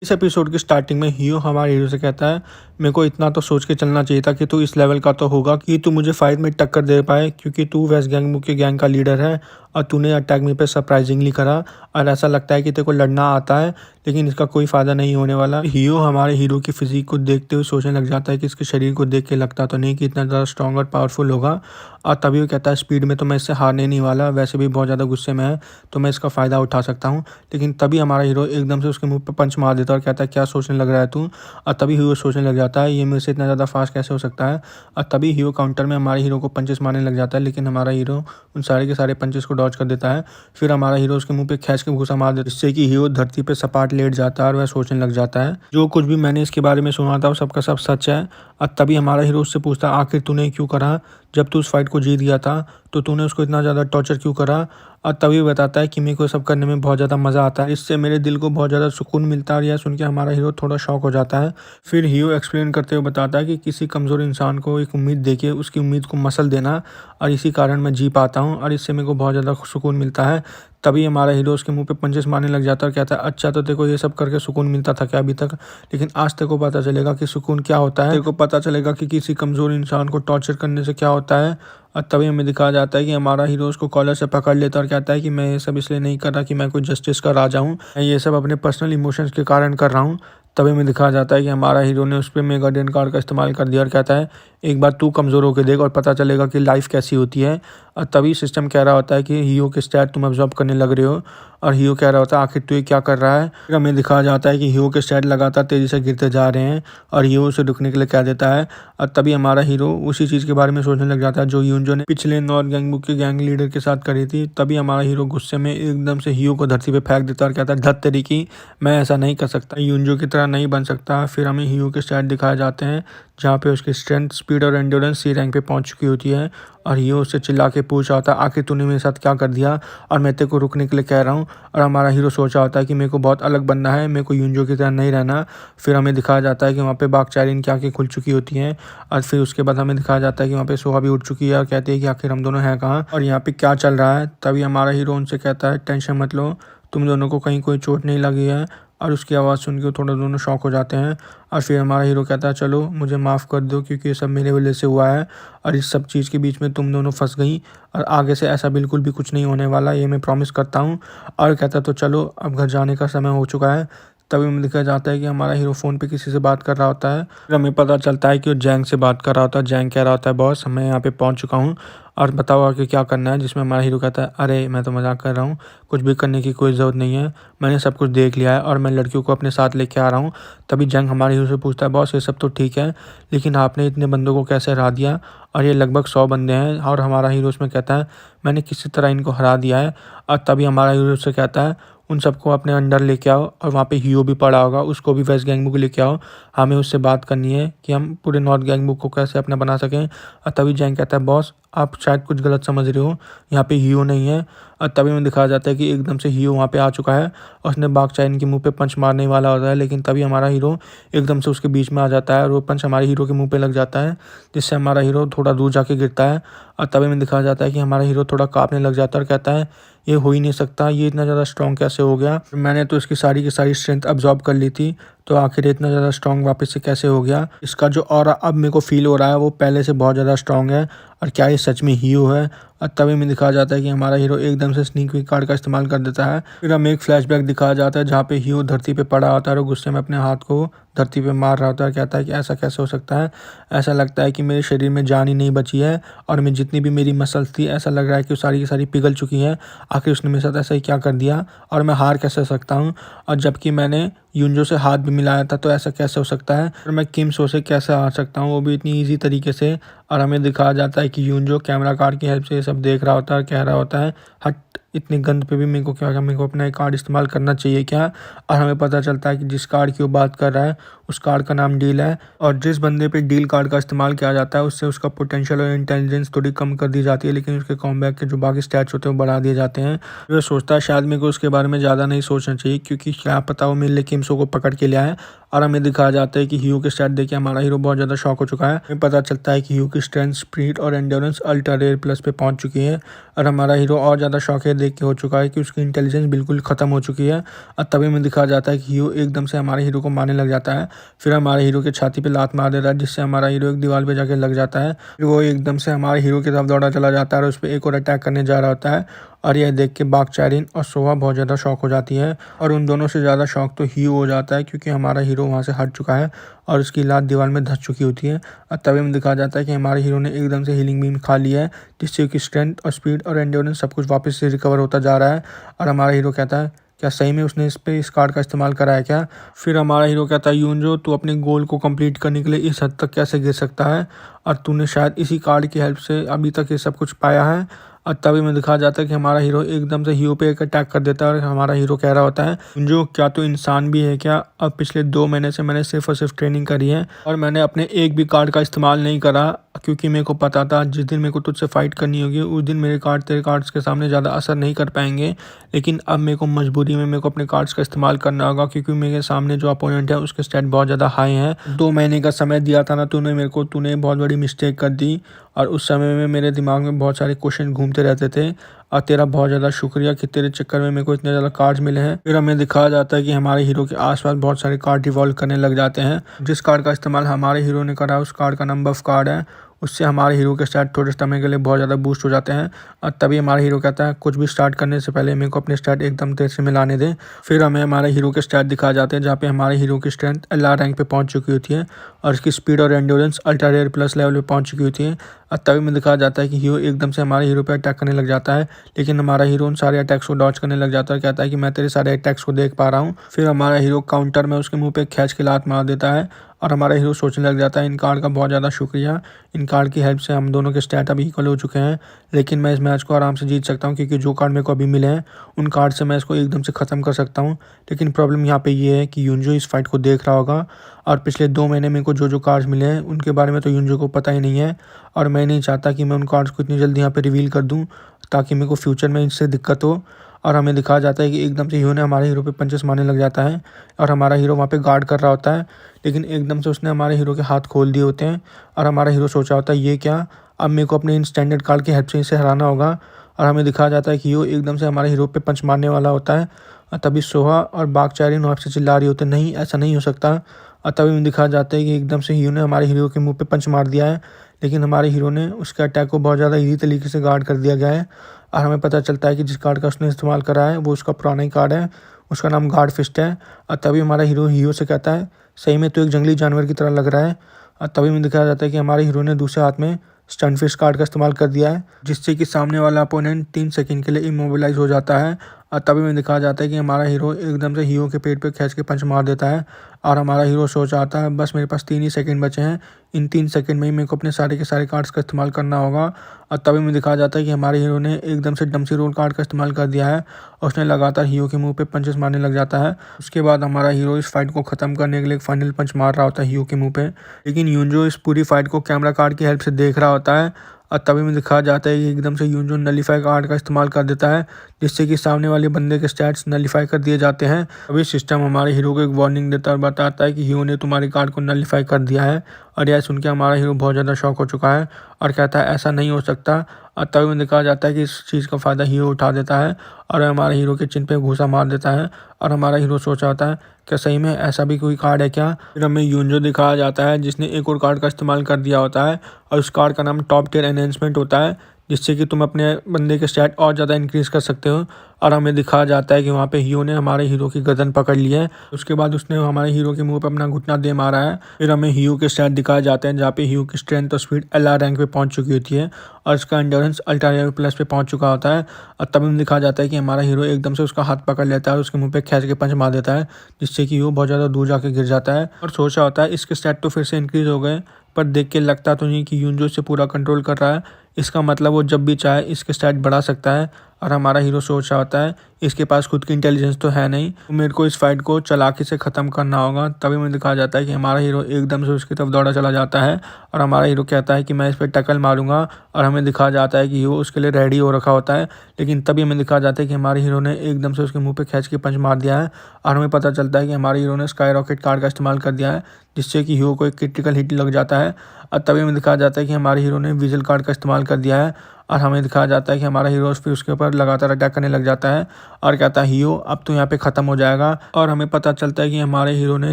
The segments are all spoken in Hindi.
इस एपिसोड की स्टार्टिंग में हीरो हमारे हीरो से कहता है, मेरे को इतना तो सोच के चलना चाहिए था कि तू इस लेवल का तो होगा कि तू मुझे फाइट में टक्कर दे पाए, क्योंकि तू वेस्ट गैंग मुख्य गैंग का लीडर है और तूने अटैक मी पे सरप्राइजिंगली करा और ऐसा लगता है कि तेरे को लड़ना आता है, लेकिन इसका कोई फ़ायदा नहीं होने वाला। हीरो हमारे हीरो की फिजिक को देखते हुए सोचने लग जाता है कि इसके शरीर को देख के लगता तो नहीं कि इतना ज़्यादा स्ट्रॉन्ग और पावरफुल होगा। और तभी वो कहता है, स्पीड में तो मैं इससे हारने नहीं वाला, वैसे भी बहुत ज़्यादा गुस्से में है तो मैं इसका फ़ायदा उठा सकता हूँ। लेकिन तभी हमारा हीरो एकदम से उसके मुंह पे पंच मार देता है और कहता है, क्या सोचने लग रहा है तू। और तभी हीरो सोचने लग जाता है, ये मेरे से इतना ज़्यादा फास्ट कैसे हो सकता है। और तभी हीरो काउंटर में हमारे हीरो को पंचेस मारने लग जाता है, लेकिन हमारा हीरो उन सारे के सारे पंचेस को डॉज कर देता है। फिर हमारा हीरो उसके मुंह पे खींच के घूसा मार देता है, जिससे कि हीरो धरती पे सपाट लेट जाता है और वह सोचने लग जाता है, जो कुछ भी मैंने इसके बारे में सुना था वो सबका सब सच है। और तभी हमारा हीरो उससे पूछता है, आखिर तूने क्यों करा, जब तू उस फाइट को जीत गया था तो तूने उसको इतना ज़्यादा टॉर्चर क्यों करा। और तभी बताता है कि मेरे को सब करने में बहुत ज़्यादा मज़ा आता है, इससे मेरे दिल को बहुत ज़्यादा सुकून मिलता है। और यह सुन के हमारा हीरो थोड़ा शॉक हो जाता है। फिर हीरो एक्सप्लेन करते हुए बताता है कि किसी कमज़ोर इंसान को एक उम्मीद देके उसकी उम्मीद को मसल देना, और इसी कारण मैं जी पाता हूँ और इससे मेरे को बहुत ज़्यादा सुकून मिलता है। तभी हमारा हीरो उसके मुंह पे पंचेस मारने लग जाता है और कहता है, अच्छा तो तेरे को ये सब करके सुकून मिलता था क्या अभी तक, लेकिन आज तेरे को पता चलेगा कि सुकून क्या होता है, तेरे को पता चलेगा कि किसी कमज़ोर इंसान को टॉर्चर करने से क्या होता है। और तभी हमें दिखाया जाता है कि हमारा हीरो उसको कॉलर से पकड़ लेता है और कहता है कि मैं ये सब इसलिए नहीं कर रहा कि मैं कोई जस्टिस का राजा हूँ, मैं ये सब अपने पर्सनल इमोशंस के कारण कर रहा हूँ। तभी हमें दिखाया जाता है कि हमारा हीरो ने उस पर मेगाडेन कार्ड का इस्तेमाल कर दिया और कहता है, एक बार तू कमज़ोर होकर देख और पता चलेगा कि लाइफ कैसी होती है। और तभी सिस्टम कह रहा होता है कि हीरो के स्टैट तुम अब्जॉर्ब करने लग रहे हो, और हीरो कह रहा होता है, आखिर तू ये क्या कर रहा है। फिर हमें दिखाया जाता है कि हीरो के स्टैट लगातार तेज़ी से गिरते जा रहे हैं और हीरो उसे रुकने के लिए कह देता है। और तभी हमारा हीरो उसी चीज़ के बारे में सोचने लग जाता है जो यूनजो ने पिछले नॉर्थ गैंग के गैंग लीडर के साथ करी थी। तभी हमारा हीरो गुस्से में एकदम से हीरो को धरती पे फेंक देता है और कहता है, धत तेरी की, मैं ऐसा नहीं कर सकता, यूनजो की तरह नहीं बन सकता। फिर हमें हीरो के स्टैट दिखाए जाते हैं जहाँ पे उसकी स्ट्रेंथ, स्पीड और एंड्योरेंस सी रैंक पे पहुँच चुकी होती है। और हीरो उससे चिल्ला के पूछ रहा होता है, आखिर तूने मेरे साथ क्या कर दिया और मैं तेरे को रुकने के लिए कह रहा हूँ। और हमारा हीरो सोच रहा होता है कि मेरे को बहुत अलग बनना है, मेरे को यूनजो की तरह नहीं रहना। फिर हमें दिखाया जाता है कि वहाँ पे बागचारिन की आँखें खुल चुकी होती हैं। और फिर उसके बाद हमें दिखाया जाता है कि वहाँ पे सोहा भी उठ चुकी है और कहती है कि आखिर हम दोनों हैं कहाँ और यहाँ पे क्या चल रहा है। तभी हमारा हीरो उनसे कहता है, टेंशन मत लो, तुम दोनों को कहीं कोई चोट नहीं लगी है। और उसकी आवाज़ सुन के थोड़ा दोनों शॉक हो जाते हैं। और फिर हमारा हीरो कहता है, चलो मुझे माफ़ कर दो, क्योंकि ये सब मेरे वजह से हुआ है और इस सब चीज़ के बीच में तुम दोनों फंस गई, और आगे से ऐसा बिल्कुल भी कुछ नहीं होने वाला, ये मैं प्रॉमिस करता हूँ। और कहता तो चलो अब घर जाने का समय हो चुका है। तभी हमें दिखाया जाता है कि हमारा हीरो फ़ोन पे किसी से बात कर रहा होता है। फिर हमें पता चलता है कि वो जैंग से बात कर रहा होता है। जैंग कह रहा होता है, बॉस मैं यहाँ पे पहुँच चुका हूँ और बताओ आगे क्या करना है। जिसमें हमारा हीरो कहता है, अरे मैं तो मजाक कर रहा हूँ, कुछ भी करने की कोई ज़रूरत नहीं है, मैंने सब कुछ देख लिया है और मैं लड़कियों को अपने साथ लेके आ रहा हूँ। तभी जंग हमारे हीरो से पूछता है, बॉस ये सब तो ठीक है, लेकिन आपने इतने बंदों को कैसे हरा दिया, और ये लगभग 100 बंदे हैं। और हमारा हीरो उसमें कहता है, मैंने किसी तरह इनको हरा दिया है। और तभी हमारा हीरो से कहता है, उन सबको अपने अंडर लेके आओ, और वहाँ पे हीरो भी पड़ा होगा, उसको भी वेस्ट गैंग बुक लेके आओ, हमें उससे बात करनी है कि हम पूरे नॉर्थ गैंग बुक को कैसे अपना बना सकें। और तभी जैंग कहता है, बॉस आप शायद कुछ गलत समझ रहे हो, यहाँ पे हीरो नहीं है। और तभी हमें दिखाया जाता है कि एकदम से हीरो वहाँ पे आ चुका है और उसने बागचाइन के मुंह पे पंच मारने वाला होता है, लेकिन तभी हमारा हीरो एकदम से उसके बीच में आ जाता है और वो पंच हमारे हीरो के मुंह पे लग जाता है, जिससे हमारा हीरो थोड़ा दूर जाके गिरता है। और तभी हमें दिखाया जाता है कि हमारा हीरो थोड़ा कांपने लग जाता है और कहता है, ये हो ही नहीं सकता, ये इतना ज़्यादा स्ट्रॉन्ग कैसे हो गया, मैंने तो इसकी सारी की सारी स्ट्रेंथ अब्जॉर्ब कर ली थी, तो आखिर इतना ज़्यादा स्ट्रॉन्ग वापस से कैसे हो गया। इसका जो ऑरा अब मेरे को फील हो रहा है वो पहले से बहुत ज़्यादा स्ट्रॉन्ग है, और क्या ये सच में हीरो है। और तभी में दिखाया जाता है कि हमारा हीरो एकदम से स्नीक पीक कार्ड का इस्तेमाल कर देता है। फिर हमें एक फ्लैशबैक दिखाया जाता है जहाँ पे हीरो धरती पे पड़ा होता है और गुस्से में अपने हाथ को धरती पे मार रहा होता है। कहता है कि ऐसा कैसे हो सकता है, ऐसा लगता है कि मेरे शरीर में जान ही नहीं बची है, और मैं जितनी भी मेरी मसल्स थी ऐसा लग रहा है कि वो सारी की सारी पिघल चुकी हैं। आखिर उसने मेरे साथ ऐसा ही क्या कर दिया, और मैं हार कैसे सकता हूँ, और जबकि मैंने यूनजो से हाथ भी मिलाया था, तो ऐसा कैसे हो सकता है, और मैं किम सो से कैसे हार सकता हूँ, वो भी इतनी ईजी तरीके से। और हमें दिखाया जाता है कि यूनजो कैमरा कार्ड की हेल्प से ये सब देख रहा होता है और कह रहा होता है, हट इतनी गंद पे भी मेरे को क्या, मेरे को अपना एक कार्ड इस्तेमाल करना चाहिए क्या। और हमें पता चलता है कि जिस कार्ड की वो बात कर रहा है उस कार्ड का नाम डील है, और जिस बंदे पे डील कार्ड का इस्तेमाल किया जाता है उससे उसका पोटेंशियल और इंटेलिजेंस थोड़ी कम कर दी जाती है, लेकिन उसके कॉम्बैक के जो बाकी स्टैट्स होते हैं वो बढ़ा दिए जाते हैं। वो सोचता है शायद मेरे को उसके बारे में ज़्यादा नहीं सोचना चाहिए, क्योंकि क्या पता वो मेरे लिए किम्सो को पकड़ के ले आए। और हमें दिखाया जाता है कि हीरो के स्टैट देख के हमारा हीरो बहुत ज़्यादा शॉक हो चुका है। हमें पता चलता है कि हीरो की स्ट्रेंथ, स्पीड और एंड्योरेंस अल्ट्रा रेयर प्लस पे पहुंच चुकी है, और हमारा हीरो और ज़्यादा शॉक है देख के हो चुका है कि उसकी इंटेलिजेंस बिल्कुल ख़त्म हो चुकी है। और तभी हमें दिखाया जाता है कि हीरो एकदम से हमारे हीरो को मारने लग जाता है। फिर हमारे हीरो के छाती पे लात मार देता है, जिससे हमारा हीरो एक दीवार पे जाके लग जाता है। फिर वो एकदम से हमारे हीरो की तरफ दौड़ा चला जाता है और उस पर एक और अटैक करने जा रहा होता है। और यह देख के बाकचारिन और सोहा बहुत ज़्यादा शॉक हो जाती है, और उन दोनों से ज़्यादा शॉक तो हीरो हो जाता है, क्योंकि हमारा हीरो वहाँ से हट चुका है और उसकी लात दीवार में धंस चुकी होती है। और तभी हमें दिखाया जाता है कि हमारे हीरो ने एकदम से हीलिंग बीम खा लिया है, जिससे उसकी स्ट्रेंथ और स्पीड और एंड्योरेंस सब कुछ वापस से रिकवर होता जा रहा है। और हमारा हीरो कहता है, क्या सही में उसने इस कार्ड का इस्तेमाल करा है क्या? फिर हमारा हीरो कहता है, यूनजो तू अपने गोल को कंप्लीट करने के लिए इस हद तक कैसे गिर सकता है, और तूने शायद इसी कार्ड की हेल्प से अभी तक ये सब कुछ पाया है। और तभी में दिखाया जाता है कि हमारा हीरो एकदम से हीरो पे एक अटैक कर देता है, और हमारा हीरो कह रहा होता है, यूनजो क्या तू इंसान भी है क्या? अब पिछले 2 महीने से मैंने सिर्फ और सिर्फ ट्रेनिंग करी है, और मैंने अपने एक भी कार्ड का इस्तेमाल नहीं करा, क्योंकि मेरे को पता था जिस दिन मेरे को तुझसे फाइट करनी होगी उस दिन मेरे कार्ड तेरे कार्ड्स के सामने ज़्यादा असर नहीं कर पाएंगे। लेकिन अब मेरे को मजबूरी में मेरे को अपने कार्ड्स का इस्तेमाल करना होगा, क्योंकि मेरे सामने जो अपोनेंट है उसके स्टैट बहुत ज़्यादा हाई हैं। 2 महीने का समय दिया था ना तूने मेरे को, तूने बहुत बड़ी मिस्टेक कर दी, और उस समय में मेरे दिमाग में बहुत सारे क्वेश्चन घूमते रहते थे। और तेरा बहुत ज़्यादा शुक्रिया कि तेरे चक्कर में मेरे को इतने ज़्यादा कार्ड्स मिले हैं। फिर हमें दिखाया जाता है कि हमारे हीरो के आसपास बहुत सारे कार्ड रिवॉल्व करने लग जाते हैं। जिस कार्ड का इस्तेमाल हमारे हीरो ने करा उस कार्ड का नाम बफ कार्ड है। उससे हमारे हीरो के स्टैट थोड़े समय के लिए बहुत ज़्यादा बूस्ट हो जाते हैं। और तभी हमारा हीरो कहता है, कुछ भी स्टार्ट करने से पहले मेरे को अपने स्टैट एकदम तेज से मिलाने दें। फिर हमें हमारे हीरो के स्टैट दिखाए जाते हैं, जहाँ पे हमारे हीरो की स्ट्रेंथ LR रैंक पे पहुंच चुकी होती है, और इसकी स्पीड और endurance ultra rear plus level पे पहुंच चुकी होती है। और तभी में दिखाया जाता है कि हीरो एकदम से हमारे हीरो पे अटैक करने लग जाता है, लेकिन हमारा हीरो उन सारे अटैक्स को डॉज करने लग जाता है, कहता है कि मैं तेरे सारे अटैक्स को देख पा रहा हूँ। फिर हमारा हीरो काउंटर में उसके मुंह पे खींच के लात मार देता है, और हमारा हीरो सोचने लग जाता है, इन कार्ड का बहुत ज़्यादा शुक्रिया, इन कार्ड की हेल्प से हम दोनों के स्टैट अभी इक्वल हो चुके हैं, लेकिन मैं इस मैच को आराम से जीत सकता हूँ, क्योंकि जो कार्ड मेरे को अभी मिले हैं उन कार्ड से मैं इसको एकदम से ख़त्म कर सकता हूँ। लेकिन प्रॉब्लम यहाँ पे ये है कि यूनजो इस फाइट को देख रहा होगा, और पिछले 2 महीने मेरे को जो जो कार्ड्स मिले हैं उनके बारे में तो यूनजो को पता ही नहीं है, और मैं नहीं चाहता कि मैं उन कार्ड्स को इतनी जल्दी यहाँ पे रिवील कर दूँ, ताकि मेरे को फ्यूचर में इससे दिक्कत हो। और हमें दिखाया जाता है कि एकदम से हीरो ने हमारे हीरो पे पंचेस मारने लग जाता है, और हमारा हीरो वहाँ पे गार्ड कर रहा होता है, लेकिन एकदम से उसने हमारे हीरो के हाथ खोल दिए होते हैं। और हमारा हीरो सोचा होता है, ये क्या, अब मेरे को अपने इन स्टैंडर्ड कार्ड की हेल्प से इसे हराना होगा। और हमें दिखाया जाता है कि हीरो एकदम से हमारे हीरो पे पंच मारने वाला होता है, और तभी सोहा और बाकचारिन वहाँ से चिल्ला रही होते हैं, नहीं ऐसा नहीं हो सकता। और तभी हमें दिखाया जाता है कि एकदम से हीरो ने हमारे हीरो के मुँह पे पंच मार दिया है, लेकिन हमारे हीरो ने उसके अटैक को बहुत ज़्यादा ईजी तरीके से गार्ड कर दिया गया है। और हमें पता चलता है कि जिस कार्ड का उसने इस्तेमाल करा है वो उसका पुराना ही कार्ड है, उसका नाम गार्ड फिस्ट है। और तभी हमारा हीरो से कहता है, सही में तो एक जंगली जानवर की तरह लग रहा है। और तभी हमें दिखाया जाता है कि हमारे हीरो ने दूसरे हाथ में स्टन फिस्ट कार्ड का इस्तेमाल कर दिया है, जिससे कि सामने वाला अपोनेंट 3 सेकंड के लिए इमोबिलाइज हो जाता है। और तभी हमें दिखाया जाता है कि हमारा हीरो एकदम से हीरो के पेट पे खींच के पंच मार देता है, और हमारा हीरो सोच आता है, बस मेरे पास 3 ही सेकंड बचे हैं, इन 3 सेकंड में ही मेरे को अपने सारे के सारे कार्ड्स का इस्तेमाल करना होगा। और तभी हमें दिखाया जाता है कि हमारे हीरो ने एकदम से डम्सी रोल कार्ड का इस्तेमाल कर दिया है, और उसने लगातार हीरो के मुंह पे पंचेस मारने लग जाता है। उसके बाद हमारा हीरो इस फाइट को ख़त्म करने के लिए एक फाइनल पंच मार रहा होता है हीरो के मुंह पे, लेकिन यूनजो इस पूरी फाइट को कैमरा कार्ड की हेल्प से देख रहा होता है। और तभी में दिखाया जाता है कि एकदम से यूनजो नलीफाई कार्ड का इस्तेमाल कर देता है, जिससे कि सामने वाले बंदे के स्टैट्स नलीफाई कर दिए जाते हैं। अभी सिस्टम हमारे हीरो को एक वार्निंग देता है और बताता है कि हीरो ने तुम्हारे कार्ड को नलीफाई कर दिया है। और यह सुन के हमारा हीरो बहुत ज़्यादा शॉक हो चुका है और कहता है, ऐसा नहीं हो सकता। और तभी में दिखाया जाता है कि इस चीज़ का फ़ायदा हीरो उठा देता है, और हमारे हीरो के चिन पे घूसा मार देता है। और हमारा हीरो सोचा होता है, क्या सही में ऐसा भी कोई कार्ड है क्या? फिर हमें यूनजो दिखाया जाता है, जिसने एक और कार्ड का इस्तेमाल कर दिया होता है, और उस कार्ड का नाम टॉप टियर एनहेंसमेंट होता है, जिससे कि तुम अपने बंदे के स्टैट और ज़्यादा इंक्रीज़ कर सकते हो। और हमें दिखाया जाता है कि वहाँ पे हीरो ने हमारे हीरो की गर्दन पकड़ ली है। उसके बाद उसने हमारे हीरो के मुंह पे अपना घुटना दे मारा है। फिर हमें हीरो के स्टैट दिखाए जाते हैं, जहाँ पे हीरो की स्ट्रेंथ और स्पीड LR रैंक पे पहुँच चुकी होती है, और उसका एंड्योरेंस अल्ट्रा लेवल प्लस पे पहुँच चुका होता है। और तभी हमें दिखाया जाता है कि हमारा हीरो एकदम से उसका हाथ पकड़ लेता है और उसके मुँह पे खींच के पंच मार देता है, जिससे कि वो बहुत ज़्यादा दूर जाके गिर जाता है। और सोचा होता है इसके स्टैट तो फिर से इंक्रीज़ हो गए, पर देख के लगता तो नहीं कि यूनजो से पूरा कंट्रोल कर रहा है। इसका मतलब वो जब भी चाहे इसके स्टैट बढ़ा सकता है। और हमारा हीरो सोच रहा होता है, इसके पास खुद की इंटेलिजेंस तो है नहीं, तो मेरे को इस फाइट को चालाकी से ख़त्म करना होगा। तभी मुझे दिखाया जाता है कि हमारा हीरो एकदम से उसकी तरफ दौड़ा चला जाता है, और हमारा हीरो कहता है कि मैं इस पर टक्कर मारूंगा। और हमें दिखाया जाता है कि हीरो उसके लिए रेडी हो रखा होता है, लेकिन तभी हमें दिखाया जाता है कि हमारे हीरो ने एकदम से उसके मुँह पर खींच के पंच मार दिया है। और हमें पता चलता है कि हमारे हीरो ने स्काई रॉकेट कार्ड का इस्तेमाल कर दिया है, जिससे कि हीरो को एक क्रिटिकल हिट लग जाता है। और तभी हमें दिखाया जाता है कि हमारे हीरो ने विजल कार्ड का इस्तेमाल कर दिया है, और हमें दिखाया जाता है कि हमारा हीरो फिर उसके ऊपर लगातार अटैक करने लग जाता है और कहता है हीरो अब तो यहाँ पे ख़त्म हो जाएगा। और हमें पता चलता है कि हमारे हीरो ने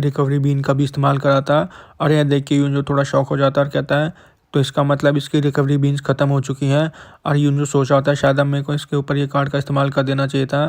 रिकवरी बीन का भी इस्तेमाल करा था। और यह देख के यूंजो थोड़ा शॉक हो जाता है और कहता है तो इसका मतलब इसकी रिकवरी बीन्स ख़त्म हो चुकी हैं। और यूंजो सोच रहा था शायद अब मेरे को इसके ऊपर ये कार्ड का इस्तेमाल कर देना चाहिए था।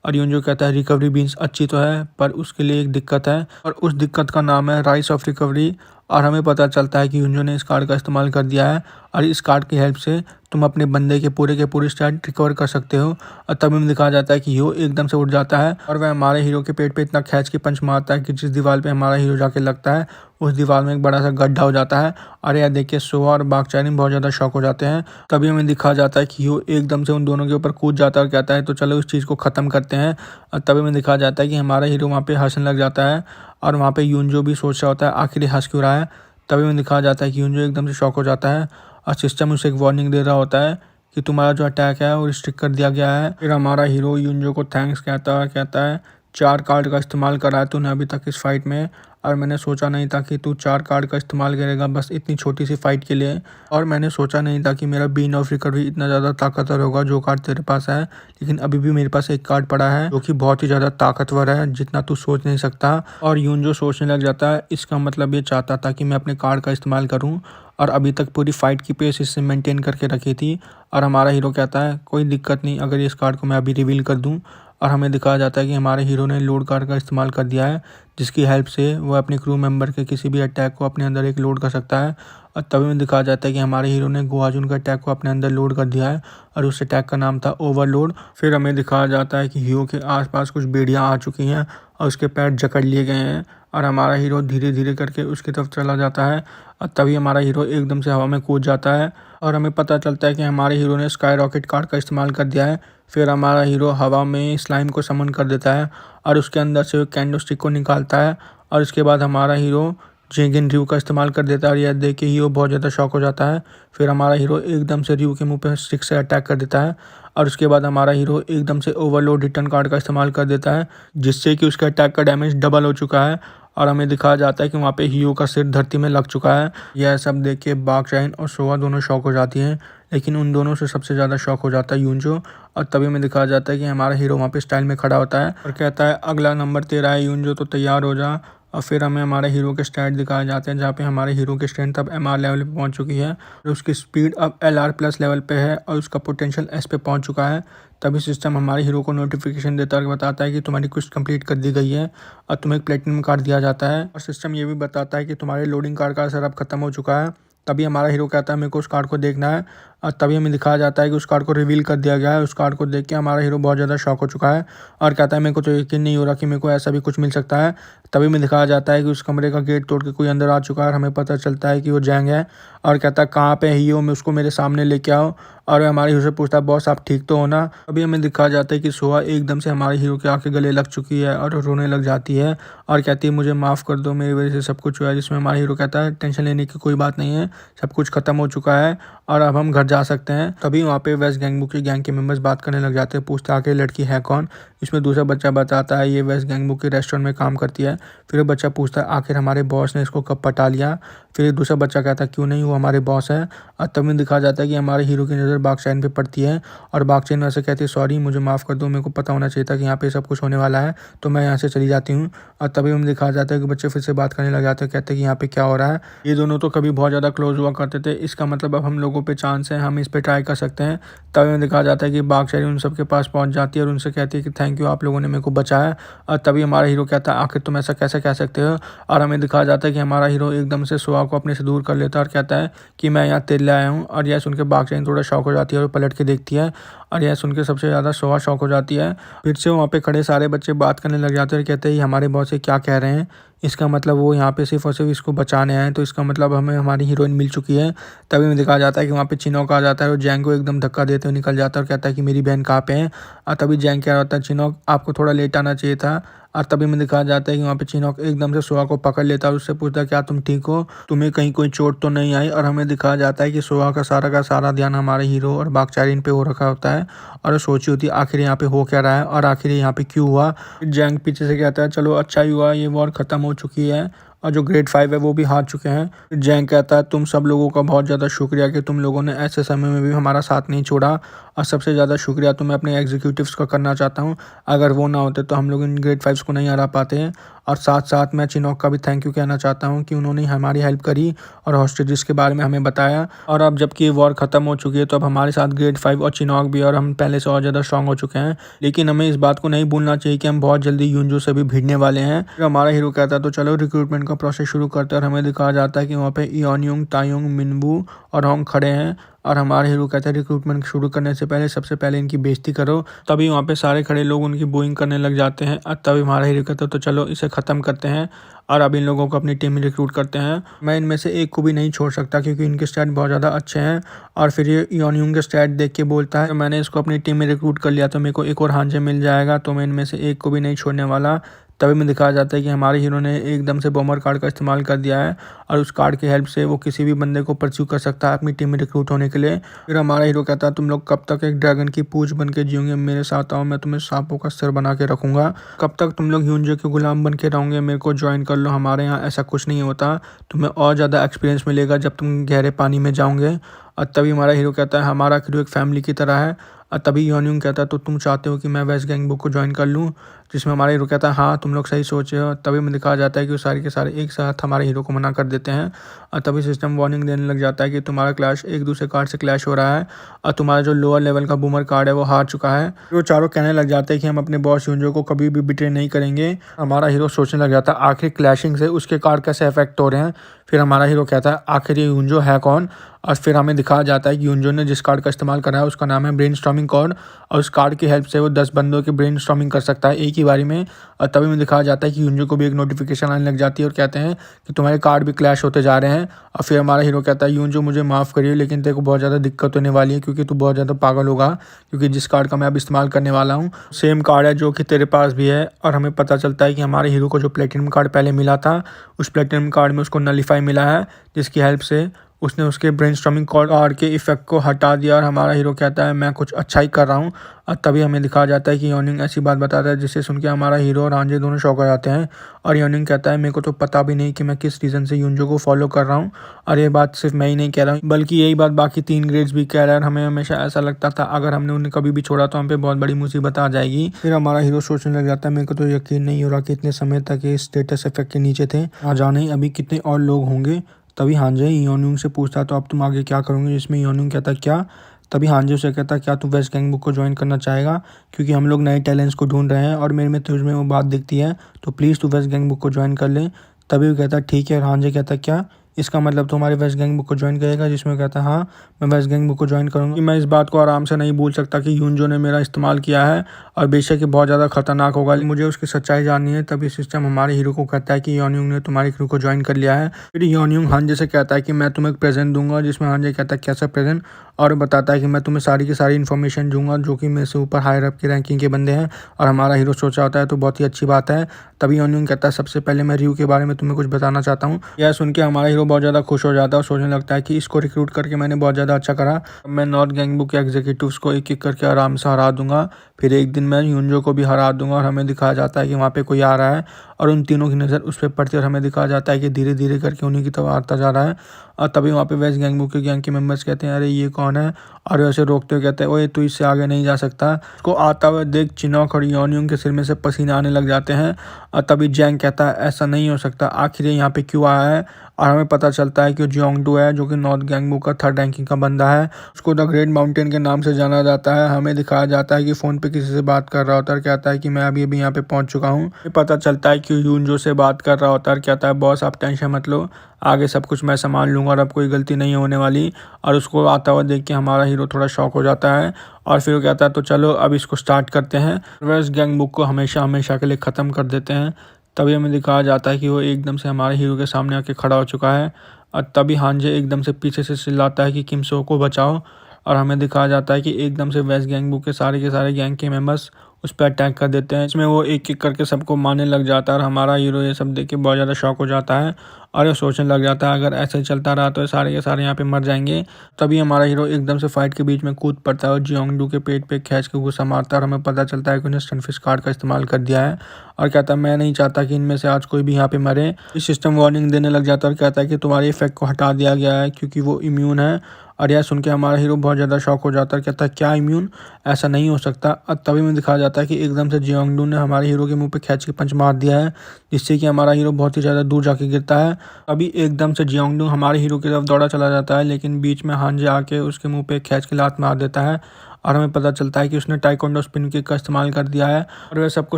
और यूंजो कहता है रिकवरी बीन्स अच्छी तो है पर उसके लिए एक दिक्कत है और उस दिक्कत का नाम है राइस ऑफ रिकवरी। और हमें पता चलता है कि यूंजो ने इस कार्ड का इस्तेमाल कर दिया है और इस कार्ड की हेल्प से तुम अपने बंदे के पूरे स्टैट रिकवर कर सकते हो। और तभी में दिखाया जाता है कि हीरो एकदम से उठ जाता है और वह हमारे हीरो के पेट पे इतना खींच के पंच मारता है कि जिस दीवार पे हमारा हीरो जाके लगता है उस दीवार में एक बड़ा सा गड्ढा हो जाता है। और यह देख के सोहा और बागचारिन बहुत ज़्यादा शॉक हो जाते हैं। तभी हमें दिखाया जाता है कि हीरो एकदम से उन दोनों के ऊपर कूद जाता है और कहता है तो चलो इस चीज़ को ख़त्म करते हैं। और तभी हमें दिखाया जाता है कि हमारा हीरो वहाँ पे हंसने लग जाता है और वहाँ पे यूंजो भी सोच रहा होता है आखिर हंस क्यों रहा है। तभी हमें दिखाया जाता है कि यूंजो एकदम से शॉक हो जाता है और सिस्टम उसे एक वार्निंग दे रहा होता है कि तुम्हारा जो अटैक है वो रिस्ट्रिक्ट कर दिया गया है। फिर हमारा हीरो यूंजो को थैंक्स कहता है 4 कार्ड का इस्तेमाल करा है तूने अभी तक इस फाइट में और मैंने सोचा नहीं था कि तू 4 कार्ड का इस्तेमाल करेगा बस इतनी छोटी सी फाइट के लिए। और मैंने सोचा नहीं था कि मेरा बीन ऑफ रिकवरी इतना ज़्यादा ताकतवर होगा जो कार्ड तेरे पास है। लेकिन अभी भी मेरे पास एक कार्ड पड़ा है जो कि बहुत ही ज़्यादा ताकतवर है जितना तू सोच नहीं सकता। और यूंजो सोचने लग जाता है इसका मतलब ये चाहता था कि मैं अपने कार्ड का इस्तेमाल करूँ और अभी तक पूरी फाइट की पेस इससे मेंटेन करके रखी थी। और हमारा हीरो कहता है कोई दिक्कत नहीं अगर इस कार्ड को मैं अभी रिवील कर दूं। और हमें दिखाया जाता है कि हमारे हीरो ने लोड कार्ड का इस्तेमाल कर दिया है जिसकी हेल्प से वह अपने क्रू मेंबर के किसी भी अटैक को अपने अंदर एक लोड कर सकता है। और तभी में दिखाया जाता है कि हमारे हीरो ने गुआजुन का अटैक को अपने अंदर लोड कर दिया है और उस अटैक का नाम था ओवरलोड। फिर हमें दिखाया जाता है कि हीरो के आसपास कुछ बेड़ियाँ आ चुकी हैं और उसके पैर जकड़ लिए गए हैं और हमारा हीरो धीरे धीरे करके उसकी तरफ चला जाता है। और तभी हमारा हीरो एकदम से हवा में कूद जाता है और हमें पता चलता है कि हमारे हीरो ने स्काई रॉकेट कार्ड का इस्तेमाल कर दिया है। फिर हमारा हीरो हवा में स्लाइम को समन कर देता है और उसके अंदर से कैंडो स्टिक को निकालता है। और उसके बाद हमारा हीरो जेगिन र्यू का इस्तेमाल कर देता है और यह देख के हीरो बहुत ज़्यादा शॉक हो जाता है। फिर हमारा हीरो एकदम से र्यू के मुंह पे स्टिक से अटैक कर देता है और उसके बाद हमारा हीरो एकदम से ओवरलोड रिटर्न कार्ड का इस्तेमाल कर देता है जिससे कि उसका अटैक का डैमेज डबल हो चुका है। और हमें दिखाया जाता है कि वहाँ पे हीरो का सिर धरती में लग चुका है। यह सब देख के बागचाइन और सोहा दोनों शॉक हो जाती हैं लेकिन उन दोनों से सबसे ज़्यादा शॉक हो जाता है यूंजो। और तभी हमें दिखाया जाता है कि हमारा हीरो वहाँ पे स्टाइल में खड़ा होता है और कहता है अगला नंबर तेरा है यूंजो तो तैयार हो जा। और फिर हमें हमारे हीरो के स्टैट दिखाए जाते हैं जहाँ पे हमारे हीरो की स्ट्रेंथ अब MR लेवल पे पहुँच चुकी है और उसकी स्पीड अब LR प्लस लेवल पे है और उसका पोटेंशियल S पे पहुँच चुका है। तभी सिस्टम हमारे हीरो को नोटिफिकेशन देता है और बताता है कि तुम्हारी क्वेस्ट कंप्लीट कर दी गई है और तुम्हें एक प्लेटिनम कार्ड दिया जाता है। और सिस्टम ये भी बताता है कि तुम्हारे लोडिंग कार्ड का असर अब खत्म हो चुका है। तभी हमारा हीरो कहता है मेरे को उस कार्ड को देखना है और तभी हमें दिखाया जाता है कि उस कार्ड को रिवील कर दिया गया है। उस कार्ड को देख के हमारा हीरो बहुत ज़्यादा शॉक हो चुका है और कहता है मेरे को तो यकीन नहीं हो रहा कि मेरे को ऐसा भी कुछ मिल सकता है। तभी हमें दिखाया जाता है कि उस कमरे का गेट तोड़ के कोई अंदर आ चुका है और हमें पता चलता है कि वो जैंग है और कहता है कहाँ पे ही हो मैं उसको मेरे सामने लेके आओ। और वह हमारे हीरो से पूछता है बॉस आप ठीक तो हो ना। अभी हमें दिखाया जाता है कि सोहा एकदम से हमारे हीरो के आके गले लग चुकी है और रोने लग जाती है और कहती है मुझे माफ़ कर दो मेरी वजह से सब कुछ हुआ है। जिसमें हमारा हीरो कहता है टेंशन लेने की कोई बात नहीं है सब कुछ खत्म हो चुका है और अब हम घर जा सकते हैं। तभी वहाँ पे वेस्ट गैंगबुक की गैंग के मेंबर्स बात करने लग जाते हैं पूछते आके लड़की है कौन। इसमें दूसरा बच्चा बताता है ये वेस्ट गैंगबुक के रेस्टोरेंट में काम करती है। फिर वो बच्चा पूछता है आखिर हमारे बॉस ने इसको कब पटा लिया। फिर दूसरा बच्चा कहता है क्यों नहीं वो हमारे बॉस है। और तभी दिखाया जाता है कि हमारे हीरो की नज़र बागचाइन पे पड़ती है और बागचाइन वैसे कहती है सॉरी मुझे माफ़ कर दो मेरे को पता होना चाहिए था कि यहाँ पे सब कुछ होने वाला है तो मैं यहाँ से चली जाती हूँ। और तभी हमें दिखाया जाता है कि बच्चे फिर से बात करने लग जाते हैं कहते हैं कि यहाँ पे क्या हो रहा है। ये दोनों तो कभी बहुत ज़्यादा क्लोज हुआ करते थे इसका मतलब अब हम लोगों पे चांस है हम इस पर ट्राई कर सकते हैं। तभी हमें दिखाया जाता है कि बागचाइन उन सबके पास पहुँच जाती है और उनसे कहती है कि थैंक यू आप लोगों ने मेरे को बचाया। और तभी हमारा हीरो कहता है आखिर तुम ऐसा कैसे कह सकते हो। और हमें दिखाया जाता है कि हमारा हीरो एकदम से सोहा को अपने से दूर कर लेता है और कहता है कि मैं यहाँ तेरे लिए आया हूँ। और यह सुन के बागचाइन थोड़ा शौक हो जाती है और पलट के देखती है और यह सुन के सबसे ज़्यादा सोहा शौक हो जाती है। फिर से वहाँ पे खड़े सारे बच्चे बात करने लग जाते हैं और कहते हैं हमारे बॉस से क्या कह रहे हैं इसका मतलब वो यहाँ पे सिर्फ और सिर्फ इसको बचाने आए हैं तो इसका मतलब हमें हमारी हीरोइन मिल चुकी है। तभी में दिखाया जाता है कि वहाँ पे चिनोक आ जाता है और जैंग को एकदम धक्का देते हुए निकल जाता है और कहता है कि मेरी बहन कहाँ पे है। और तभी जैंग क्या होता है चिनोक आपको थोड़ा लेट आना चाहिए था। और तभी में दिखाया जाता है कि वहाँ पे चिनोक एकदम से सोहा को पकड़ लेता है और उससे पूछता है क्या तुम ठीक हो तुम्हें कहीं कोई चोट तो नहीं आई। और हमें दिखाया जाता है कि सोहा का सारा ध्यान हमारे हीरो और बागचारिन पे हो रखा होता है और वो सोची होती है आखिर यहाँ पे हो क्या रहा है और आखिर यहाँ पे क्यों हुआ। जैंग पीछे से कहता है चलो अच्छा ही हुआ ये वॉर ख़त्म हो चुकी है और जो ग्रेड 5 है वो भी हार चुके हैं। जैंग कहता है तुम सब लोगों का बहुत ज़्यादा शुक्रिया कि तुम लोगों ने ऐसे समय में भी हमारा साथ नहीं छोड़ा, और सबसे ज़्यादा शुक्रिया तो मैं अपने एग्जीक्यूटिव्स का करना चाहता हूँ। अगर वो ना होते तो हम लोग इन ग्रेड 5 को नहीं हरा पाते हैं। और साथ साथ मैं चिनॉक का भी थैंक यू कहना चाहता हूँ कि उन्होंने हमारी हेल्प करी और हॉस्टेजेस के बारे में हमें बताया। और अब जबकि वॉर ख़त्म हो चुकी है तो अब हमारे साथ ग्रेड 5 और चिनॉक भी, और हम पहले से और ज़्यादा स्ट्रांग हो चुके हैं। लेकिन हमें इस बात को नहीं भूलना चाहिए कि हम बहुत जल्दी यूनजो से भी भिड़ने वाले हैं। फिर हमारा हीरो कहता है तो चलो रिक्रूटमेंट का प्रोसेस शुरू करते हैं, और हमें दिखाया जाता है कि वहाँ पे इयोनयुंग, तायुंग, मिनबू और होंग खड़े हैं। और हमारे हीरो कहते हैं रिक्रूटमेंट शुरू करने से पहले सबसे पहले इनकी बेइज्जती करो। तभी वहाँ पे सारे खड़े लोग उनकी बोइंग करने लग जाते हैं, और तभी हमारा हीरो कहता है तो चलो इसे ख़त्म करते हैं और अब इन लोगों को अपनी टीम में रिक्रूट करते हैं। मैं इनमें से एक को भी नहीं छोड़ सकता क्योंकि इनके स्टैट बहुत ज़्यादा अच्छे हैं। और फिर ये इयोनयुंग के स्टैट देख के बोलता है मैंने इसको अपनी टीम में रिक्रूट कर लिया तो मेरे को एक और हांजे मिल जाएगा, तो मैं इनमें से एक को भी नहीं छोड़ने वाला। तभी में दिखाया जाता है कि हमारे हीरो ने एकदम से बॉमर कार्ड का इस्तेमाल कर दिया है, और उस कार्ड की हेल्प से वो किसी भी बंदे को परस्यू कर सकता है अपनी टीम में रिक्रूट होने के लिए। फिर हमारा हीरो कहता है तुम लोग कब तक एक ड्रैगन की पूंछ बन के जियोगे, मेरे साथ आओ, मैं तुम्हें सांपों का सिर बना के रखूंगा। कब तक तुम लोग यूनजो के गुलाम बन के रहोगे, मेरे को ज्वाइन कर लो, हमारे यहाँ ऐसा कुछ नहीं होता, तुम्हें और ज़्यादा एक्सपीरियंस मिलेगा जब तुम गहरे पानी में जाओगे। और तभी हमारा हीरो कहता है हमारा क्रू एक फैमिली की तरह है। और तभी योनयुंग कहता है तो तुम चाहते हो कि मैं वेस्ट गैंग बुक को ज्वाइन कर लूँ, जिसमें हमारा हीरो कहता है हाँ तुम लोग सही सोचे हो। तभी में दिखाया जाता है कि वो सारे के सारे एक साथ हमारे हीरो को मना कर देते हैं, और तभी सिस्टम वार्निंग देने लग जाता है कि तुम्हारा क्लैश एक दूसरे कार्ड से क्लैश हो रहा है, और तुम्हारा जो लोअर लेवल का बूमर कार्ड है वो हार चुका है। वो चारों कहने लग जाते हैं कि हम अपने बॉस यूनजो को कभी भी बिट्रे नहीं करेंगे। हमारा हीरो सोचने लग जाता है आखिर क्लैशिंग से उसके कार्ड कैसे अफेक्ट हो रहे हैं। फिर हमारा हीरो कहता है आखिर ये यूनजो है कौन। और फिर हमें दिखाया जाता है कि यूनजो ने जिस कार्ड का इस्तेमाल करा है उसका नाम है ब्रेनस्टॉर्मिंग कार्ड, और उस कार्ड की हेल्प से वो 10 बंदों की ब्रेनस्टॉर्मिंग कर सकता है एक ही बारी में। और तभी में दिखाया जाता है कि यूनजो को भी एक नोटिफिकेशन आने लग जाती है और कहते हैं कि तुम्हारे कार्ड भी क्लैश होते जा रहे हैं। और फिर हमारा हीरो कहता है यूनजो मुझे माफ़ करिए लेकिन तेरे को बहुत ज़्यादा दिक्कत होने वाली है क्योंकि तू बहुत ज़्यादा पागल होगा, क्योंकि जिस कार्ड का मैं अब इस्तेमाल करने वाला हूँ सेम कार्ड है जो कि तेरे पास भी है। और हमें पता चलता है कि हमारे हीरो को जो प्लेटिनम कार्ड पहले मिला था उस प्लेटिनम कार्ड में उसको नलीफाई मिला है, जिसकी हेल्प से उसने उसके ब्रेनस्टॉर्मिंग कार्ड के इफेक्ट को हटा दिया। और हमारा हीरो कहता है मैं कुछ अच्छा ही कर रहा हूँ। और तभी हमें दिखाया जाता है कि योनिंग ऐसी बात बताता है जिसे सुन के हमारा हीरो और हांजे दोनों शॉक हो जाते हैं। और योनिंग कहता है मेरे को तो पता भी नहीं कि मैं किस रीज़न से यूनजो को फॉलो कर रहा हूँ, और ये बात सिर्फ मैं ही नहीं कह रहा हूँ बल्कि यही बात बाकी 3 ग्रेड्स भी कह रहा है। और हमें हमेशा ऐसा लगता था अगर हमने उन्हें कभी भी छोड़ा तो हम पे बहुत बड़ी मुसीबत आ जाएगी। फिर हमारा हीरो सोचने लग जाता है मेरे को तो यकीन नहीं हो रहा कि इतने समय तक ये स्टेटस इफेक्ट के नीचे थे, ना जाने अभी कितने और लोग होंगे। तभी हांजे योनयुंग से पूछता है तो अब तुम आगे क्या करोगे, जिसमें योनयुंग कहता है क्या। तभी हांजे उसे कहता है क्या तू वेस्ट गैंग बुक को ज्वाइन करना चाहेगा, क्योंकि हम लोग नए टैलेंट्स को ढूंढ रहे हैं और मेरे में तुझमें वो बात दिखती है, तो प्लीज़ तू वेस्ट गैंग बुक को ज्वाइन कर ले। तभी वो कहता है ठीक है। और हांजे कहता है क्या इसका मतलब तो हमारे वेस्ट गैंग बुक को ज्वाइन करेगा, जिसमें कहता है हाँ मैं वेस्ट गैंग बुक को ज्वाइन करूँगी। मैं इस बात को आराम से नहीं भूल सकता कि यूनजो ने मेरा इस्तेमाल किया है, और बेशक ये बहुत ज़्यादा खतरनाक होगा, मुझे उसकी सच्चाई जाननी है। तभी सिस्टम हमारे हीरो को कहता है कि योनयुंग ने तुम्हारी क्रू को ज्वाइन कर लिया है। फिर योनयुंग हांजे से कहता है कि मैं तुम्हें एक प्रेजेंट दूंगा, जिसमें हांजे कहता है कैसा प्रेजेंट, और बताता है कि मैं तुम्हें सारी की सारी इन्फॉर्मेशन दूंगा जो कि मेरे से ऊपर हायर अप की रैंकिंग के बंदे हैं। और हमारा हीरो सोचा होता है तो बहुत ही अच्छी बात है। तभी योनयुंग कहता है सबसे पहले मैं रियू के बारे में तुम्हें कुछ बताना चाहता हूँ। यह सुन के हमारा हीरो बहुत ज़्यादा खुश हो जाता है और सोचने लगता है कि इसको रिक्रूट करके मैंने बहुत ज़्यादा अच्छा करा, मैं नॉर्थ गैंग बुक के एग्जीक्यूटिव्स को एक एक करके आराम से हरा दूंगा, फिर एक दिन मैं यूनजो को भी हरा दूंगा। और हमें दिखाया जाता है कि वहाँ पे कोई आ रहा है और उन तीनों की नज़र उस पर पड़ती है, और हमें दिखाया जाता है कि धीरे धीरे करके उन्हीं की तरफ आता जा रहा है। और तभी वहाँ पे वेस्ट गैंग बुक के गैंग के मेंबर्स कहते हैं अरे ये कौन है, और वैसे रोकते हुए कहते हैं ओए तू इससे आगे नहीं जा सकता। उसको आता हुआ देख चिनॉक और योनयुंग के सिर में से पसीने आने लग जाते हैं। और तभी जैंग कहता है ऐसा नहीं हो सकता, आखिर ये यहाँ पे क्यों आया है। और हमें पता चलता है कि जियोंगडू है जो कि नॉर्थ गैंग बुक का 3rd रैंकिंग का बंदा है, उसको द ग्रेट माउंटेन के नाम से जाना जाता है। हमें दिखाया जाता है कि फ़ोन पे किसी से बात कर रहा होता है, कहता है कि मैं अभी अभी यहाँ पे पहुँच चुका हूँ। पता चलता है कि यूनजो से बात कर रहा होता है, कहता है बॉस आप टेंशन मत लो, आगे सब कुछ मैं संभाल लूँगा और अब कोई गलती नहीं होने वाली। और उसको आता हुआ देख के हमारा हीरो थोड़ा शॉक हो जाता है, और फिर वो कहता है तो चलो अब इसको स्टार्ट करते हैं, वेस्ट गैंग बुक को हमेशा हमेशा के लिए ख़त्म कर देते हैं। तभी हमें दिखाया जाता है कि वो एकदम से हमारे हीरो के सामने आके खड़ा हो चुका है, और तभी हांजे एकदम से पीछे से चिल्लाता है कि किमसो को बचाओ। और हमें दिखाया जाता है कि एकदम से वेस्ट गैंग बुक के सारे गैंग के मेंबर्स उस पर अटैक कर देते हैं। इसमें वो एक एक करके सबको मारने लग जाता है और हमारा हीरो ये सब देख के बहुत ज़्यादा शॉक हो जाता है और ये सोचने लग जाता है अगर ऐसे ही चलता रहा तो ये सारे के सारे यहाँ पे मर जाएंगे। तभी हमारा हीरो एकदम से फाइट के बीच में कूद पड़ता है और जियोंगडू के पेट पे खींच के गुस्सा मारता है और हमें पता चलता है कि उन्हें स्टनफिश कार्ड का इस्तेमाल कर दिया है और कहता है मैं नहीं चाहता कि इनमें से आज कोई भी यहाँ पे मरे। इस सिस्टम वार्निंग देने लग जाता है और कहता है कि तुम्हारे इफेक्ट को हटा दिया गया है क्योंकि वो इम्यून है। और यह सुन के हमारा हीरो बहुत ज़्यादा शॉक हो जाता है, कहता है क्या इम्यून, ऐसा नहीं हो सकता। और तभी में दिखाया जाता है कि एकदम से जियोंगडू ने हमारे हीरो के मुंह पे खींच के पंच मार दिया है जिससे कि हमारा हीरो बहुत ही ज़्यादा दूर जाके गिरता है। अभी एकदम से जियोंगडू हमारे हीरो की तरफ दौड़ा चला जाता है लेकिन बीच में हांजे आके उसके मुंह पे खींच के लात मार देता है और हमें पता चलता है कि उसने टाइकोंडो स्पिन किक का इस्तेमाल कर दिया है। और वह सबको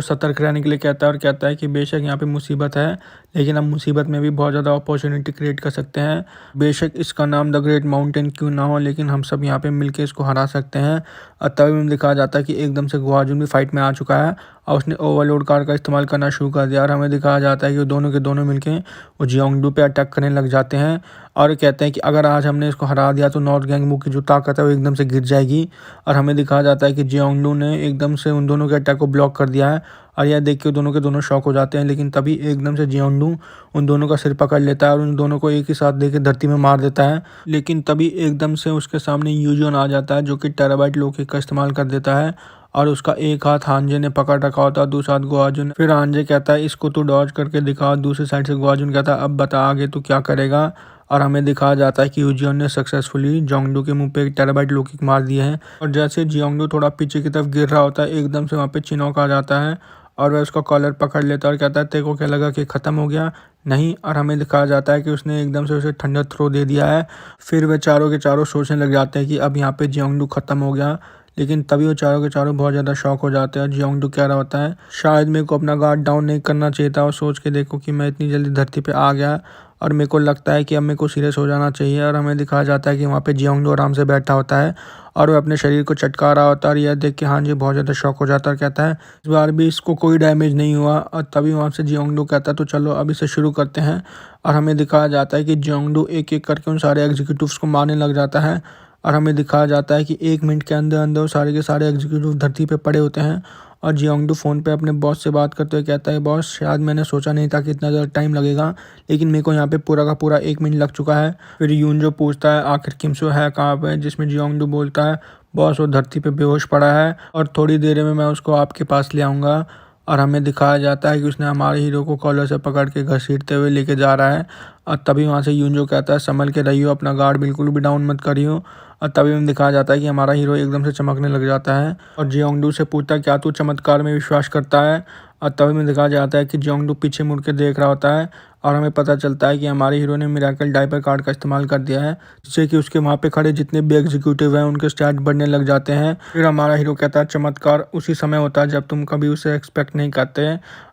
सतर्क रहने के लिए कहता है और कहता है कि बेशक यहाँ पे मुसीबत है लेकिन हम मुसीबत में भी बहुत ज़्यादा अपॉर्चुनिटी क्रिएट कर सकते हैं। बेशक इसका नाम द ग्रेट माउंटेन क्यों ना हो लेकिन हम सब यहाँ पे मिलके इसको हरा सकते हैं। और तभी में दिखाया जाता है कि एकदम से गुआजुन भी फाइट में आ चुका है और उसने ओवरलोड कार्ड का इस्तेमाल करना शुरू कर दिया और हमें दिखाया जाता है कि वो दोनों के दोनों मिलके वो जियोंगडू पे अटैक करने लग जाते हैं और कहते हैं कि अगर आज हमने इसको हरा दिया तो नॉर्थ गैंगबुक की जो ताकत है वो एकदम से गिर जाएगी। और हमें दिखाया जाता है कि जियोंगडू ने एकदम से उन दोनों के अटैक को ब्लॉक कर दिया है और यह देख के दोनों के दोनों शॉक हो जाते हैं। लेकिन तभी एकदम से जियोंगडू उन दोनों का सिर पकड़ लेता है और उन दोनों को एक ही साथ देके धरती में मार देता है। लेकिन तभी एकदम से उसके सामने यूजिन आ जाता है जो कि टेराबाइट लोकी का इस्तेमाल कर देता है और उसका एक हाथ हांजे ने पकड़ रखा होता है, दूसरा हाथ गुआजुन। फिर हांजे कहता है इसको तू डॉज करके दिखा, दूसरी साइड से गुआजुन कहता है अब बता आगे तू क्या करेगा। और हमें दिखाया जाता है कि यूजिन ने सक्सेसफुली जियोंगडू के मुंह पे एक टेराबाइट लोकी मार दिए हैं। और जैसे जियोंगडू थोड़ा पीछे की तरफ गिर रहा होता है एकदम से वहाँ पे चिनोक आ जाता है और वह उसका कॉलर पकड़ लेता है और कहता है तेरे को क्या लगा कि ख़त्म हो गया, नहीं। और हमें दिखाया जाता है कि उसने एकदम से उसे ठंडा थ्रो दे दिया है। फिर वे चारों के चारों सोचने लग जाते हैं कि अब यहाँ पे जियोंगडू ख़त्म हो गया। लेकिन तभी वो चारों के चारों बहुत ज़्यादा शॉक हो जाते हैं। जियोंगडू कह रहा होता है शायद मेरे को अपना गार्ड डाउन नहीं करना चाहिए था और सोच के देखो कि मैं इतनी जल्दी धरती पे आ गया और मेरे को लगता है कि अब मेरे को सीरियस हो जाना चाहिए। और हमें दिखाया जाता है कि वहाँ पे जियोंगडू आराम से बैठा होता है और वह अपने शरीर को चटका रहा होता है और यह देख के हाँ जी बहुत ज़्यादा शॉक हो जाता है और कहता है इस बार भी इसको कोई डैमेज नहीं हुआ। और तभी वहाँ से जियोंगडू कहता है तो चलो अब इसे शुरू करते हैं। और हमें दिखाया जाता है कि जियोंगडू एक एक करके उन सारे एग्जीक्यूटिव्स को मारने लग जाता है और हमें दिखाया जाता है कि 1 मिनट के अंदर अंदर वो सारे के सारे एग्जीक्यूटिव धरती पे पड़े होते हैं। और जियोंगडू फ़ोन पे अपने बॉस से बात करते हुए कहता है बॉस शायद मैंने सोचा नहीं था कि इतना ज़्यादा टाइम लगेगा लेकिन मेरे को यहाँ पे पूरा का पूरा 1 मिनट लग चुका है। फिर यूनजो पूछता है आखिर किमसो है कहाँ पे, जिसमें जियोंगडू बोलता है बॉस वो धरती पे बेहोश पड़ा है और थोड़ी देर में मैं उसको आपके पास ले आऊँगा। और हमें दिखाया जाता है कि उसने हमारे हीरो को कॉलर से पकड़ के घसीटते हुए लेके जा रहा है। और तभी वहाँ से यूनजो कहता है संभल के रहियो, अपना गार्ड बिल्कुल भी डाउन मत करियो। और तभी हमें दिखाया जाता है कि हमारा हीरो एकदम से चमकने लग जाता है और जियोंगडू से पूछता है क्या तू चमत्कार में विश्वास करता है। और तभी हमें दिखाया जाता है कि जियोंगडू पीछे मुड़ के देख रहा होता है और हमें पता चलता है कि हमारे हीरो ने मिरेकल डायपर कार्ड का इस्तेमाल कर दिया है जिससे कि उसके वहाँ पे खड़े जितने भी एग्जीक्यूटिव हैं उनके स्टैट बढ़ने लग जाते हैं। फिर हमारा हीरो कहता है चमत्कार उसी समय होता है जब तुम कभी उसे एक्सपेक्ट नहीं करते।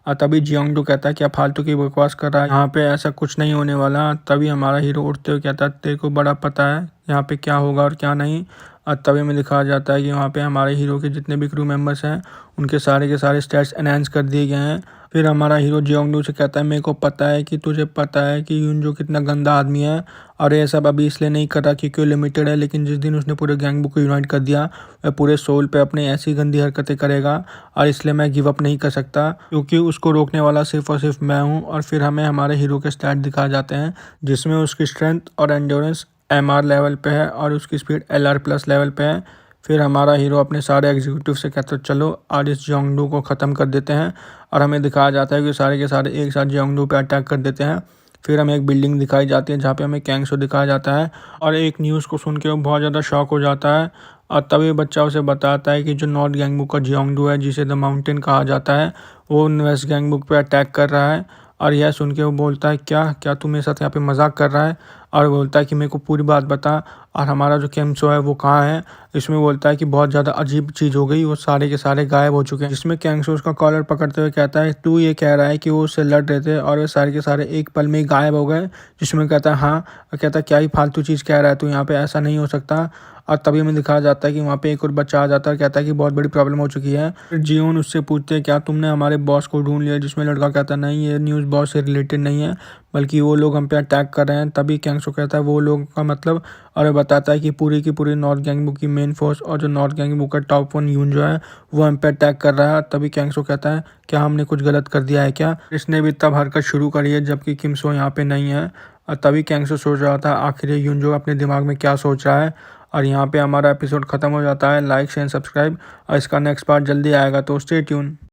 और तभी जियोंगडू कहता है क्या फालतू की बकवास कर रहा है, यहाँ पे ऐसा कुछ नहीं होने वाला। तभी हमारा हीरो उठते हुए कहता है तेरे को बड़ा पता है यहाँ पे क्या होगा और क्या नहीं। और तभी में दिखाया जाता है कि वहाँ पे हमारे हीरो के जितने भी क्रू मेंबर्स हैं उनके सारे के सारे स्टैट्स एनहांस कर दिए गए हैं। फिर हमारा हीरो जियोंगडू से कहता है मेरे को पता है कि तुझे पता है कि यूनजो कितना गंदा आदमी है और ये सब अभी इसलिए नहीं कर रहा क्योंकि वो लिमिटेड है, लेकिन जिस दिन उसने पूरे गैंगबुक को यूनाइट कर दिया वह पूरे सोल पे अपने ऐसी गंदी हरकतें करेगा और इसलिए मैं गिव अप नहीं कर सकता क्योंकि उसको रोकने वाला सिर्फ और सिर्फ मैं हूँ। और फिर हमें हमारे हीरो के स्टैट दिखाए जाते हैं जिसमें उसकी स्ट्रेंथ और एंड्योरेंस MR लेवल पे है और उसकी स्पीड LR+ लेवल पे है। फिर हमारा हीरो अपने सारे एग्जीक्यूटिव से कहता है चलो आज इस जियोंगडू को ख़त्म कर देते हैं। और हमें दिखाया जाता है कि सारे के सारे एक साथ जियोंगडू पे अटैक कर देते हैं। फिर हमें एक बिल्डिंग दिखाई जाती है जहाँ पे हमें कैंगसो दिखाया जाता है और एक न्यूज़ को सुन के वो बहुत ज़्यादा शॉक हो जाता है। और तभी बच्चा उसे बताता है कि जो नॉर्थ गैंगबुक का जियोंगडू है जिसे द माउंटेन कहा जाता है वो वेस्ट गैंगबुक पे अटैक कर रहा है। और यह सुन के वो बोलता है क्या क्या तू मेरे साथ यहाँ पे मजाक कर रहा है, और बोलता है कि मेरे को पूरी बात बता और हमारा जो कैंसो है वो कहाँ है। इसमें बोलता है कि बहुत ज़्यादा अजीब चीज़ हो गई, वो सारे के सारे गायब हो चुके हैं। जिसमें कैंसो उसका कॉलर पकड़ते हुए कहता है तू ये कह रहा है कि वो उससे लड़ रहे थे और वे सारे के सारे एक पल में ही गायब हो गए। जिसमें कहता है हाँ, और कहता है क्या ही फालतू चीज़ कह रहा है तू, यहाँ पे ऐसा नहीं हो सकता। और तभी हमें दिखाया जाता है कि वहाँ पे एक और बच्चा आ जाता है, कहता है कि बहुत बड़ी प्रॉब्लम हो चुकी है। फिर जियोन उससे पूछते हैं क्या तुमने हमारे बॉस को ढूंढ लिया, जिसमें लड़का कहता है नहीं ये न्यूज़ बॉस से रिलेटेड नहीं है, बल्कि वो लोग हम पे अटैक कर रहे हैं। तभी कैंगसो कहता है वो लोग का मतलब, और बताता है कि पूरी की पूरी नॉर्थ गैंगबू की मेन फोर्स और जो नॉर्थ गैंगबू का टॉप 1 यून जो है वो हम पे अटैक कर रहा है। तभी कैंगसो कहता है क्या हमने कुछ गलत कर दिया है क्या। इसने भी तब हरकत शुरू करी है जबकि किमसो यहाँ पे नहीं है। और तभी कैंगसो सोच रहा था आखिर ये यून जो अपने दिमाग में क्या सोच रहा है। और यहाँ पे हमारा एपिसोड खत्म हो जाता है। लाइक शेयर सब्सक्राइब, और इसका नेक्स्ट पार्ट जल्दी आएगा तो स्टे ट्यून।